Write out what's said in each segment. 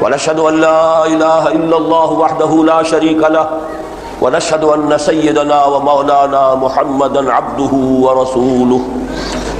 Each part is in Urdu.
ونشهد أن لا إله إلا الله وحده لا شريك له ونشهد أن سيدنا ومولانا محمدا عبده ورسوله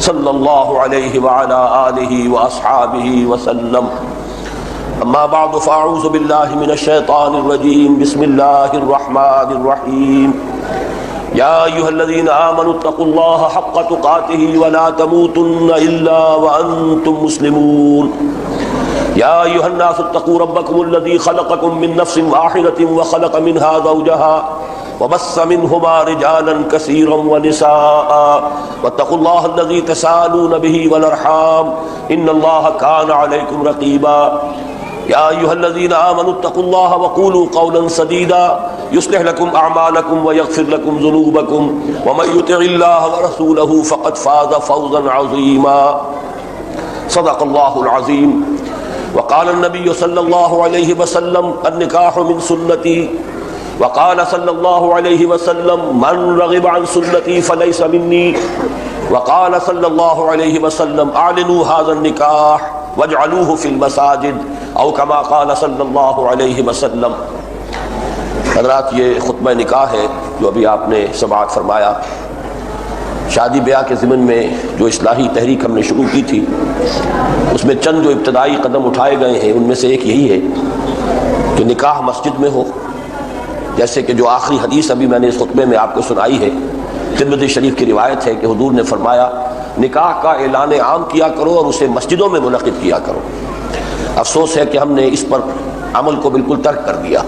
صلى الله عليه وعلى آله وأصحابه وسلم. أما بعد فأعوذ بالله من الشيطان الرجيم. بسم الله الرحمن الرحيم. يا أيها الذين آمنوا اتقوا الله حق تقاته ولا تموتن إلا وأنتم مسلمون. يا أيها الناس اتقوا ربكم الذي خلقكم من نفس واحدة وخلق منها زوجها وبث منهما رجالا كثيرا ونساء واتقوا الله الذي تساءلون به والأرحام إن الله كان عليكم رقيبا. يا أيها الذين آمنوا اتقوا الله وقولوا قولا سديدا يصلح لكم أعمالكم ويغفر لكم ذنوبكم ومن يطع الله ورسوله فقد فاز فوزا عظيما. صدق الله العظيم. وقال النبي صلى الله عليه وسلم النكاح من سنتي وقال صلى الله عليه وسلم من رغب عن سنتي فليس مني وقال صلى الله عليه وسلم اعلنوا هذا النكاح واجعلوه في المساجد او كما قال صلی اللہ علیہ وسلم. حضرات، یہ خطبہ نکاح ہے جو ابھی آپ نے سماعت فرمایا. شادی بیاہ کے ضمن میں جو اصلاحی تحریک ہم نے شروع کی تھی اس میں چند جو ابتدائی قدم اٹھائے گئے ہیں ان میں سے ایک یہی ہے کہ نکاح مسجد میں ہو. جیسے کہ جو آخری حدیث ابھی میں نے اس خطبے میں آپ کو سنائی ہے، ترمذی شریف کی روایت ہے کہ حضور نے فرمایا نکاح کا اعلان عام کیا کرو اور اسے مسجدوں میں منعقد کیا کرو. افسوس ہے کہ ہم نے اس پر عمل کو بالکل ترک کر دیا.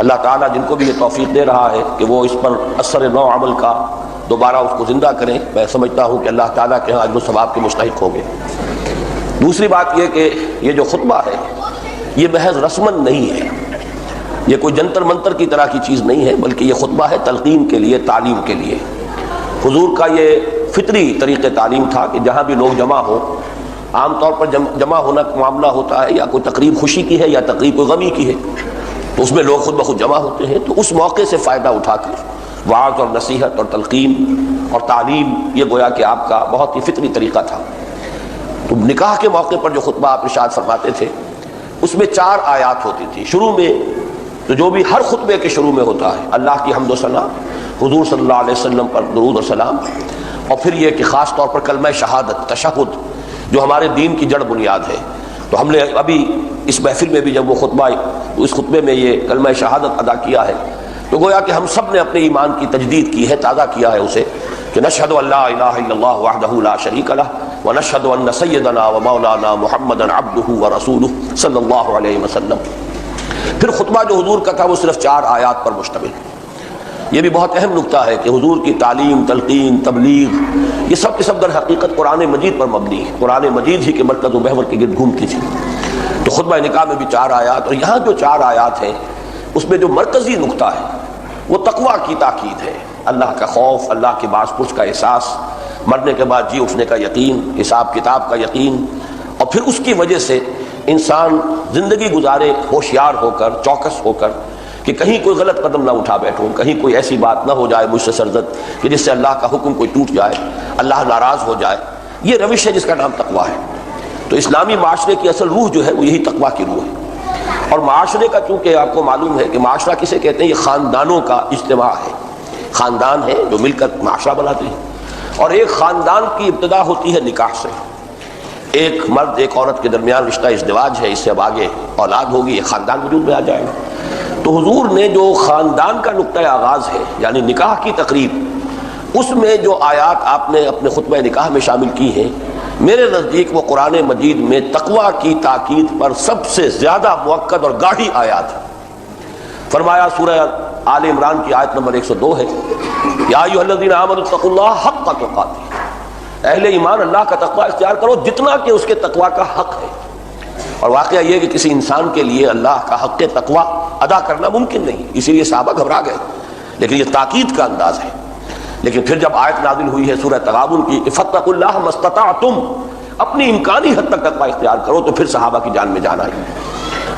اللہ تعالیٰ جن کو بھی یہ توفیق دے رہا ہے کہ وہ اس پر اثر نو عمل کا دوبارہ اس کو زندہ کریں، میں سمجھتا ہوں کہ اللہ تعالیٰ کے ہاں اجر و ثواب کے مستحق ہوں گے. دوسری بات یہ کہ یہ جو خطبہ ہے یہ محض رسمن نہیں ہے، یہ کوئی جنتر منتر کی طرح کی چیز نہیں ہے، بلکہ یہ خطبہ ہے تلقین کے لیے، تعلیم کے لیے. حضور کا یہ فطری طریقہ تعلیم تھا کہ جہاں بھی لوگ جمع ہو، عام طور پر جمع ہونا معاملہ ہوتا ہے یا کوئی تقریب خوشی کی ہے یا تقریب کوئی غمی کی ہے، تو اس میں لوگ خود بخود جمع ہوتے ہیں. تو اس موقع سے فائدہ اٹھا کر وعظ اور نصیحت اور تلقین اور تعلیم یہ گویا کہ آپ کا بہت ہی فطری طریقہ تھا. تو نکاح کے موقع پر جو خطبہ آپ ارشاد فرماتے تھے اس میں 4 آیات ہوتی تھی. شروع میں تو جو بھی ہر خطبے کے شروع میں ہوتا ہے اللہ کی حمد و ثنا، حضور صلی اللہ علیہ وسلم پر درود و سلام، اور پھر یہ کہ خاص طور پر کلمہ شہادت، تشہد جو ہمارے دین کی جڑ بنیاد ہے. تو ہم نے ابھی اس محفل میں بھی جب وہ خطبہ، اس خطبے میں یہ کلمہ شہادت ادا کیا ہے تو گویا کہ ہم سب نے اپنے ایمان کی تجدید کی ہے، تازہ کیا ہے اسے، کہ نشہد ان لا الہ الا اللہ وحدہ لا شریک لہ ونشہد ان سیدنا ومولانا محمدا عبدہ ورسولہ صلی اللہ علیہ وسلم. پھر خطبہ جو حضور کا تھا وہ صرف 4 آیات پر مشتمل. یہ بھی بہت اہم نکتہ ہے کہ حضور کی تعلیم، تلقین، تبلیغ یہ سب کے سب در حقیقت قرآن مجید پر مبنی ہے. قرآن مجید ہی کے مرکز و محور کے گرد گھومتی تھی. تو خطبہ نکاح میں بھی 4 آیات، اور یہاں جو 4 آیات ہیں اس میں جو مرکزی نکتہ ہے وہ تقویٰ کی تاکید ہے. اللہ کا خوف، اللہ کے باز پرس کا احساس، مرنے کے بعد جی اٹھنے کا یقین، حساب کتاب کا یقین، اور پھر اس کی وجہ سے انسان زندگی گزارے ہوشیار ہو کر، چوکس ہو کر، کہ کہیں کوئی غلط قدم نہ اٹھا بیٹھوں، کہیں کوئی ایسی بات نہ ہو جائے مجھ سے سرزد کہ جس سے اللہ کا حکم کوئی ٹوٹ جائے، اللہ ناراض ہو جائے. یہ روش ہے جس کا نام تقویٰ ہے. تو اسلامی معاشرے کی اصل روح جو ہے وہ یہی تقویٰ کی روح ہے. اور معاشرے کا چونکہ آپ کو معلوم ہے کہ معاشرہ کسے کہتے ہیں، یہ خاندانوں کا اجتماع ہے. خاندان ہے جو مل کر معاشرہ بناتے ہیں، اور ایک خاندان کی ابتدا ہوتی ہے نکاح سے. ایک مرد ایک عورت کے درمیان رشتہ ازدواج ہے، اس سے اب آگے اولاد ہوگی، ایک خاندان وجود میں آ جائے گا. تو حضور نے جو خاندان کا نقطہ آغاز ہے یعنی نکاح کی تقریب، اس میں جو آیات آپ نے اپنے خطبہ نکاح میں شامل کی ہیں، میرے نزدیک وہ قرآن مجید میں تقویٰ کی تاکید پر سب سے زیادہ مؤکد اور گاڑھی آیات ہے. فرمایا سورہ آل عمران کی آیت نمبر 102 ہے، یا ایھا الذین آمنوا اتقوا اللہ حق تقاتہ، اہل ایمان اللہ کا تقویٰ اختیار کرو جتنا کہ اس کے تقویٰ کا حق ہے. اور واقعہ یہ کہ کسی انسان کے لیے اللہ کا حق تقویٰ ادا کرنا ممکن نہیں، اسی لیے صحابہ گھبرا گئے، لیکن یہ تاکید کا انداز ہے. لیکن پھر جب آیت نازل ہوئی ہے سورہ تغابن کی کہ فاتقوا اللہ ما استطعتم، اپنی امکانی حد تک تقویٰ اختیار کرو، تو پھر صحابہ کی جان میں جان آئی.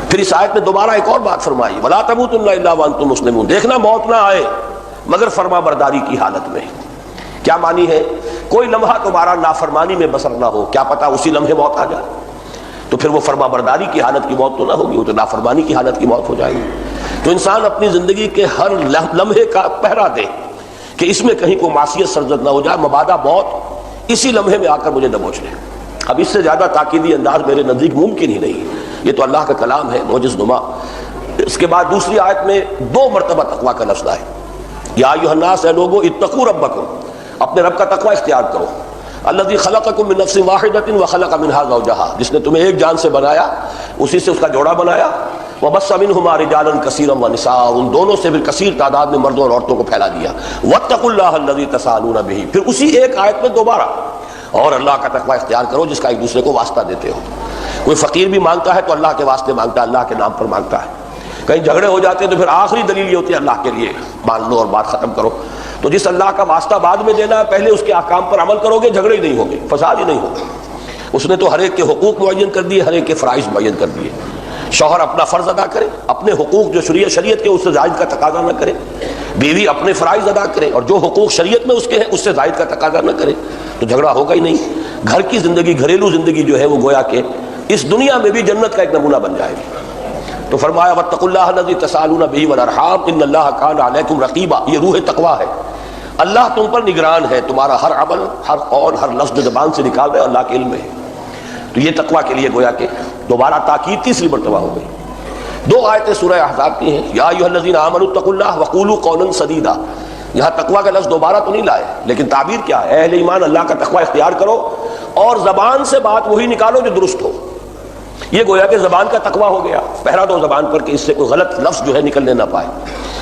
پھر اس آیت میں دوبارہ ایک اور بات فرمائی، ولا تموتن الا وانتم مسلمون، دیکھنا موت نہ آئے مگر فرما برداری کی حالت میں. کیا معنی ہے؟ کوئی لمحہ تمہارا نافرمانی میں بسر نہ ہو، کیا پتہ اسی لمحے موت آ جائے. تو پھر وہ فرما برداری کی حالت کی موت تو نہ ہوگی، وہ تو نافرمانی کی حالت کی موت ہو جائے گی۔ تو انسان اپنی زندگی کے ہر لمحے کا پہرا دے کہ اس میں کہیں کوئی معصیت سرزد نہ ہو جائے، مبادا موت اسی لمحے میں آ کر مجھے دبوچ لے۔ اب اس سے زیادہ تاکیدی انداز میرے نزدیک ممکن ہی نہیں، یہ تو اللہ کا کلام ہے معجز نما۔ اس کے بعد دوسری آیت میں 2 مرتبہ تقویٰ کا لفظ آئے، یا ایھا الناس، اے لوگو، اتقوا ربکم، اپنے رب کا تقویٰ اختیار کرو، الذی خلقکم من نفس واحدۃ وخلق منھا زوجھا، جس نے تمہیں ایک جان سے بنایا، اسی سے اس کا جوڑا بنایا، وبث منہما رجالا کثیرا ونساء، ان دونوں سے پھر کثیر تعداد میں مردوں اور عورتوں کو پھیلا دیا، واتقوا اللہ الذی تساءلون بہ، پھر اسی ایک آیت میں دوبارہ، اور اللہ کا تقویٰ اختیار کرو جس کا ایک دوسرے کو واسطہ دیتے ہو۔ کوئی فقیر بھی مانگتا ہے تو اللہ کے واسطے مانگتا ہے، اللہ کے نام پر مانگتا ہے۔ کہیں جھگڑے ہو جاتے ہیں تو پھر آخری دلیل یہ ہوتی ہے اللہ کے لیے مان لو اور بات ختم کرو۔ تو جس اللہ کا واسطہ بعد میں دینا ہے، پہلے اس کے احکام پر عمل کرو گے، جھگڑے ہی نہیں ہوں گے، فساد ہی نہیں ہوگا۔ اس نے تو ہر ایک کے حقوق معین کر دیے، ہر ایک کے فرائض معین کر دیے۔ شوہر اپنا فرض ادا کرے، اپنے حقوق جو شریعت کے اس سے زائد کا تقاضا نہ کرے، بیوی اپنے فرائض ادا کرے اور جو حقوق شریعت میں اس کے ہیں اس سے زائد کا تقاضا نہ کرے، تو جھگڑا ہوگا ہی نہیں۔ گھر کی زندگی، گھریلو زندگی جو ہے وہ گویا کہ اس دنیا میں بھی جنت کا ایک نمونہ بن جائے گی۔ تو فرمایا واتقوا اللہ الذی تساءلون بہ والارحام ان اللہ کان علیکم رقیبا، یہ روح تقویٰ ہے۔ اللہ تم پر نگران ہے، تمہارا ہر عمل، ہر قول، ہر لفظ زبان سے نکال رہے، اللہ کے علم میں ہے۔ تو یہ تقویٰ کے لیے گویا کہ دوبارہ تاکید تیسری مرتبہ ہو گئی۔ 2 آیتیں سورہ احزاب کی ہیں، یا ایھا الذین آمنوا اتقوا اللہ وقولوا قولا سدیدا۔ یہاں تقویٰ کا لفظ دوبارہ تو نہیں لائے، لیکن تعبیر کیا ہے؟ اہل ایمان اللہ کا تقویٰ اختیار کرو اور زبان سے بات وہی نکالو جو درست ہو۔ یہ گویا کہ زبان کا تقویٰ ہو گیا، پہرا دو زبان پر کہ اس سے کوئی غلط لفظ جو ہے نکلنے نہ پائے۔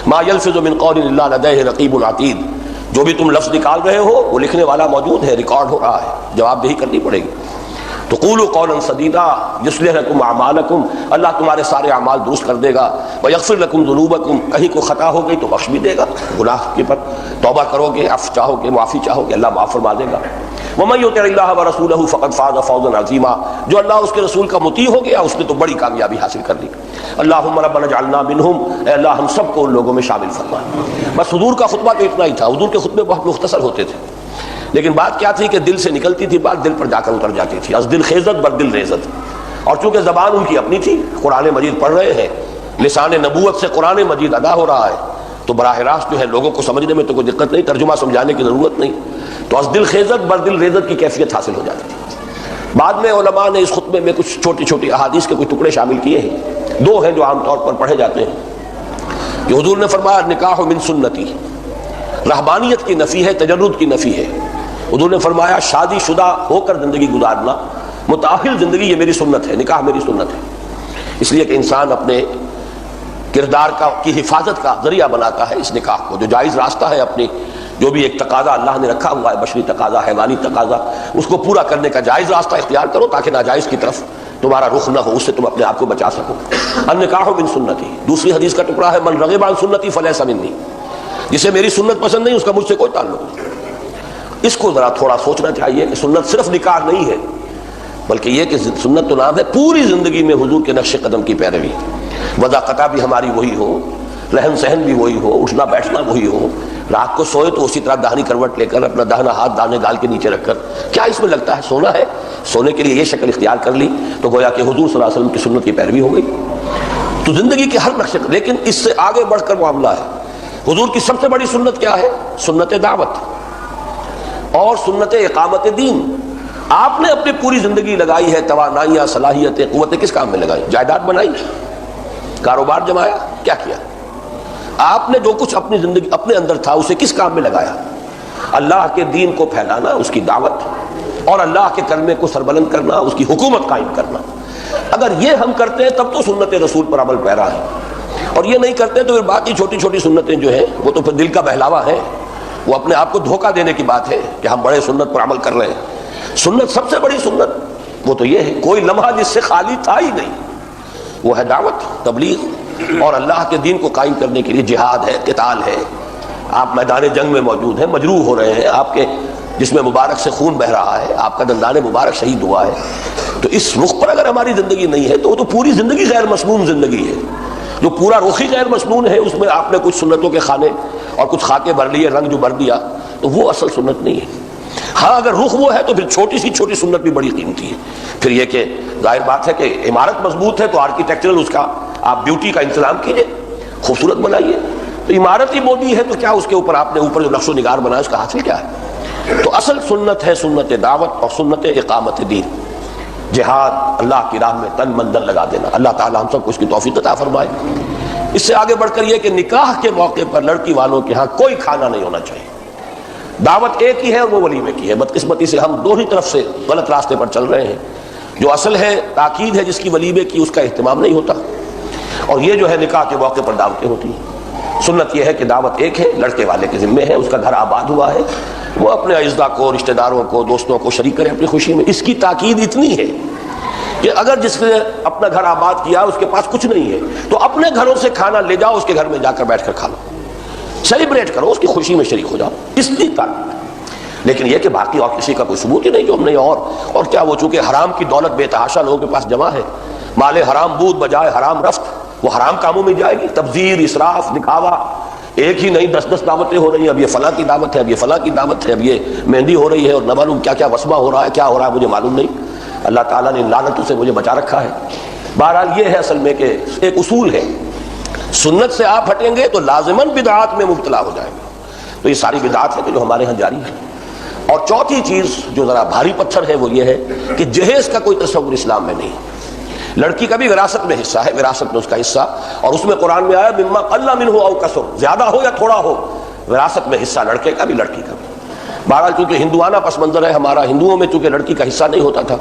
ما یلفظ من قول الا لدیہ رقیب عتید، جو بھی تم لفظ نکال رہے ہو وہ لکھنے والا موجود ہے، ریکارڈ ہو رہا ہے، جواب دہی کرنی پڑے گی۔ تو قولوا قولا سدیدا یصلح لکم اعمالکم، اللہ تمہارے سارے اعمال درست کر دے گا، ویغفر لکم ذنوبکم، کہیں کوئی خطا ہو گئی تو بخش بھی دے گا، گناہ کے پر توبہ کرو گے، عفو چاہو گے، معافی چاہو گے، اللہ معاف فرما دے گا۔ ومن یطع اللہ ورسولہ فقد فاز فوزا عظیما، جو اللہ اس کے رسول کا مطیع ہو گیا اس نے تو بڑی کامیابی حاصل کر لی۔ اللہم ربنا اجعلنا منہم، اے اللہ ہم سب کو ان لوگوں میں شامل فرما۔ بس حضور کا خطبہ تو اتنا ہی تھا، حضور کے خطبے بہت مختصر ہوتے تھے، لیکن بات کیا تھی کہ دل سے نکلتی تھی بات، دل پر جا کر اتر جاتی تھی، از دل خیزت بر دل ریزت۔ اور چونکہ زبان ان کی اپنی تھی، قرآن مجید پڑھ رہے ہیں، لسان نبوت سے قرآن مجید ادا ہو رہا ہے، تو براہ راست جو ہے لوگوں کو سمجھنے میں تو کوئی دقت نہیں، ترجمہ سمجھانے کی ضرورت نہیں، تو از دل خیزت بر دل ریزت کی کیفیت حاصل ہو جاتی تھی۔ بعد میں علماء نے اس خطبے میں کچھ چھوٹی چھوٹی احادیث کے کچھ ٹکڑے شامل کیے ہیں، 2 ہیں جو عام طور پر پڑھے جاتے ہیں کہ حضور نے فرمایا نکاح من سنتی، رہبانیت کی نفی ہے، تجرد کی نفی ہے۔ حضور نے فرمایا شادی شدہ ہو کر زندگی گزارنا، متأہل زندگی، یہ میری سنت ہے، نکاح میری سنت ہے۔ اس لیے کہ انسان اپنے کردار کی حفاظت کا ذریعہ بناتا ہے اس نکاح کو، جو جائز راستہ ہے، اپنی جو بھی ایک تقاضا اللہ نے رکھا ہوا ہے، بشری تقاضا، حیوانی تقاضا، اس کو پورا کرنے کا جائز راستہ اختیار کرو تاکہ ناجائز کی طرف تمہارا رخ نہ ہو، اس سے تم اپنے آپ کو بچا سکو۔ النکاح من سنتی، دوسری حدیث کا ٹکڑا ہے من رغب عن سنتی فلیس منی، جسے میری سنت پسند نہیں اس کا مجھ سے کوئی تعلق نہیں۔ اس کو ذرا تھوڑا سوچنا چاہیے کہ سنت صرف نکاح نہیں ہے، بلکہ یہ کہ سنت تو نام ہے پوری زندگی میں حضور کے نقش قدم کی پیروی، وضاقتہ بھی ہماری وہی ہو، رہن سہن بھی وہی ہو، اٹھنا بیٹھنا وہی ہو، رات کو سوئے تو اسی طرح داہنی کروٹ لے کر اپنا داہنا ہاتھ دانے گال کے نیچے رکھ کر، کیا اس میں لگتا ہے سونا ہے؟ سونے کے لیے یہ شکل اختیار کر لی تو گویا کہ حضور صلی اللہ علیہ وسلم کی سنت کی پیروی ہو گئی۔ تو زندگی کے ہر نقشے، لیکن اس سے آگے بڑھ کر معاملہ ہے۔ حضور کی سب سے بڑی سنت کیا ہے؟ سنت دعوت اور سنت اقامت دین۔ آپ نے اپنی پوری زندگی لگائی ہے، توانائیاں، صلاحیتیں، قوتیں کس کام میں لگائی؟ جائیداد بنائی، کاروبار جمایا، کیا کیا؟ آپ نے جو کچھ اپنی زندگی اپنے اندر تھا اسے کس کام میں لگایا؟ اللہ کے دین کو پھیلانا، اس کی دعوت اور اللہ کے کلمے کو سربلند کرنا، اس کی حکومت قائم کرنا۔ اگر یہ ہم کرتے ہیں تب تو سنت رسول پر عمل پیرا ہے، اور یہ نہیں کرتے تو پھر باقی چھوٹی چھوٹی سنتیں جو ہیں وہ تو پھر دل کا بہلاوا ہے، وہ اپنے آپ کو دھوکہ دینے کی بات ہے کہ ہم بڑے سنت پر عمل کر رہے ہیں۔ سنت سب سے بڑی سنت وہ تو یہ ہے، کوئی لمحہ جس سے خالی تھا ہی نہیں، وہ ہے دعوت، تبلیغ اور اللہ کے دین کو قائم کرنے کے لیے جہاد ہے، قتال ہے۔ آپ میدان جنگ میں موجود ہیں، مجروح ہو رہے ہیں، آپ کے جسم مبارک سے خون بہہ رہا ہے، آپ کا دندان مبارک شہید ہوا ہے، تو اس رخ پر اگر ہماری زندگی نہیں ہے تو وہ تو پوری زندگی غیر مسنون زندگی ہے۔ جو پورا رخ ہی غیر مسنون ہے، اس میں آپ نے کچھ سنتوں کے خانے اور کچھ خاکے بھر لیے، رنگ جو بھر دیا، تو وہ اصل سنت نہیں ہے۔ ہاں اگر رخ وہ ہے تو پھر چھوٹی سی سنت بھی بڑی قیمتی ہے. پھر یہ کہ ظاہر بات ہے کہ عمارت مضبوط ہے تو آرکیٹیکچرل اس کا آپ بیوٹی کا انتظام کیجئے، خوبصورت بنائیے. تو عمارت ہی بودی ہے تو کیا اس کے اوپر آپ نے اوپر جو نقش و نگار بنایا اس کا حاصل کیا ہے؟ تو اصل سنت ہے سنت دعوت اور سنت اقامت دین، جہاد، اللہ کی راہ میں تن من دن لگا دینا. اللہ تعالی ہم سب کو اس کی توفیق عطا فرمائے. اس سے آگے بڑھ کر یہ کہ نکاح کے موقع پر لڑکی والوں کے ہاں کوئی کھانا نہیں ہونا چاہیے. دعوت ایک ہی ہے اور وہ ولیمے کی ہے. بدقسمتی سے ہم دو ہی طرف سے غلط راستے پر چل رہے ہیں. جو اصل ہے تاکید ہے جس کی ولیمے کی، اس کا اہتمام نہیں ہوتا، اور یہ جو ہے نکاح کے موقع پر دعوتیں ہوتی ہیں. سنت یہ ہے کہ دعوت ایک ہے، لڑکے والے کے ذمے ہے، اس کا گھر آباد ہوا ہے، وہ اپنے اعزاء کو، رشتہ داروں کو، دوستوں کو شریک کرے اپنی خوشی میں. اس کی تاکید اتنی ہے کہ اگر جس نے اپنا گھر آباد کیا اس کے پاس کچھ نہیں ہے تو اپنے گھروں سے کھانا لے جاؤ، اس کے گھر میں جا کر بیٹھ کر کھا لو، سیلیبریٹ کرو، اس کی خوشی میں شریک ہو جاؤ. اس لیے تاکید. لیکن یہ کہ باقی اور کسی کا کوئی ثبوت ہی نہیں جو ہم نے اور کیا، وہ چونکہ حرام کی دولت بے تحاشا لوگوں کے پاس جمع ہے، مال حرام بود بجائے حرام رفت، وہ حرام کاموں میں جائے گی. تبذیر، اسراف، دکھاوا، ایک ہی نہیں 10 دعوتیں ہو رہی ہیں. اب یہ فلاں کی دعوت ہے، اب یہ فلاں کی دعوت ہے، اب یہ مہندی ہو رہی ہے، اور نہ معلوم کیا کیا وسمہ ہو رہا ہے، کیا ہو رہا ہے مجھے معلوم نہیں. اللہ تعالیٰ نے ان لعنتوں سے مجھے بچا رکھا ہے. بہرحال یہ ہے اصل میں کہ ایک اصول ہے، سنت سے آپ ہٹیں گے تو لازماً بدعات میں مبتلا ہو جائیں گے. تو یہ ساری بدعات ہے کہ جو ہمارے ہاں جاری ہے. اور چوتھی چیز جو ذرا بھاری پتھر ہے وہ یہ ہے کہ جہیز کا کوئی تصور اسلام میں نہیں. لڑکی کا بھی وراثت میں حصہ ہے، وراثت میں اس کا حصہ، اور اس میں قرآن میں آیا مما قل منہ او کثر، زیادہ ہو یا تھوڑا ہو وراثت میں حصہ لڑکے کا بھی لڑکی کا بھی. بہرحال چونکہ ہندوانہ پس منظر ہے ہمارا، ہندوؤں میں چونکہ لڑکی کا حصہ نہیں ہوتا تھا،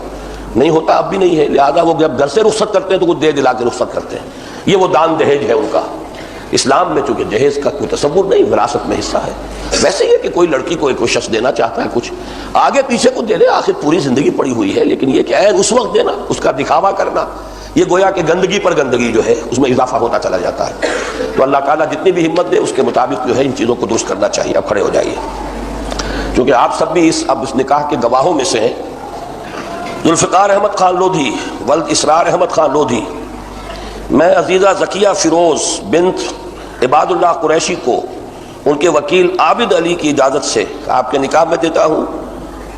نہیں ہوتا، اب بھی نہیں ہے، لہذا وہ جب گھر سے رخصت کرتے ہیں تو وہ دے دلا کے رخصت کرتے ہیں. یہ وہ دان دہیج ہے ان کا. اسلام میں چونکہ جہیز کا کوئی تصور نہیں، وراثت میں حصہ ہے. ویسے یہ کہ کوئی لڑکی کو کوئی شخص دینا چاہتا ہے کچھ، آگے پیچھے کو دے دے، آخر پوری زندگی پڑی ہوئی ہے. لیکن یہ کہ اس وقت دینا، اس کا دکھاوا کرنا، یہ گویا کہ گندگی پر گندگی جو ہے اس میں اضافہ ہوتا چلا جاتا ہے. تو اللہ تعالیٰ جتنی بھی ہمت دے اس کے مطابق جو ہے ان چیزوں کو درست کرنا چاہیے. اب کھڑے ہو جائیے، کیونکہ آپ سب بھی اس نکاح کے گواہوں میں سے ہیں. ذوالفقار احمد خان لودھی ولد اسرار احمد خان لودھی، میں عزیزہ ذکیہ فیروز بنت عباد اللہ قریشی کو ان کے وکیل عابد علی کی اجازت سے آپ کے نکاح میں دیتا ہوں.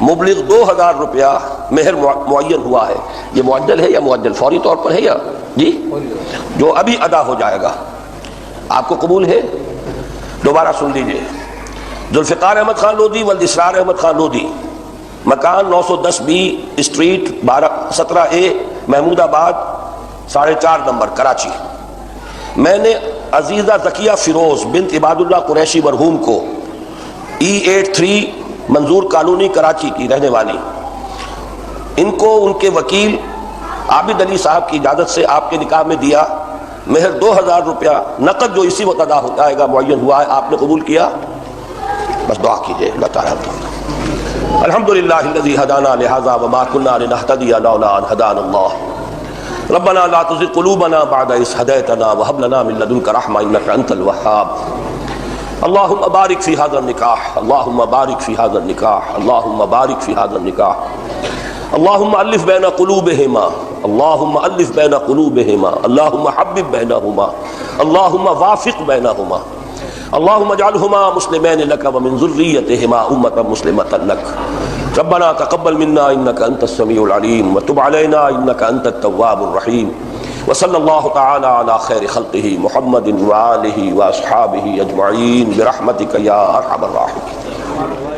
مبلغ 2000 روپیہ مہر معین ہوا ہے. یہ معجل ہے یا معجل فوری طور پر ہے یا جی جو ابھی ادا ہو جائے گا؟ آپ کو قبول ہے؟ دوبارہ سن لیجئے. ذوالفقار احمد خان لودھی ولد اسرار احمد خان لودھی، مکان 910 بی اسٹریٹ 17A محمود آباد 4.5 نمبر کراچی. میں نے عزیزہ ذکیہ فیروز بنت عباد اللہ قریشی مرحوم کو E83 منظور کالونی کراچی کی رہنے والی، ان کو ان کے وکیل عابد علی صاحب کی اجازت سے آپ کے نکاح میں دیا. مہر 2000 روپیہ نقد جو اسی وقت ادا ہو جائے گا معین ہوا ہے. آپ نے قبول کیا؟ بس دعا کیجیے اللہ تعالیٰ. الحمدللہ الذی ہدانا لہذا وما کنا لنہتدی لولا ان ہدانا اللہ ربنا لا تزغ قلوبنا بعد اذ ہدیتنا وہب لنا من لدنک رحمہ انک انت الوہاب. اللہم بارک فی ھذا النکاح، اللہم بارک فی ھذا النکاح، اللہم بارک فی ھذا النکاح. اللہم الف بین قلوبہما، اللہم الف بین قلوبہما، اللہم حبب بینہما، اللہم وافق بینہما، اللہم اجعلہما مسلمین لک ومن ذریتہما امۃ مسلمۃ لک. ربنا تقبل منا انک انت السمیع العلیم وتب علینا انک انت التواب الرحیم. وصلی اللہ تعالی علی خیر خلقہ محمد وآلہ واصحابہ اجمعین برحمتک یا ارحم الراحمین.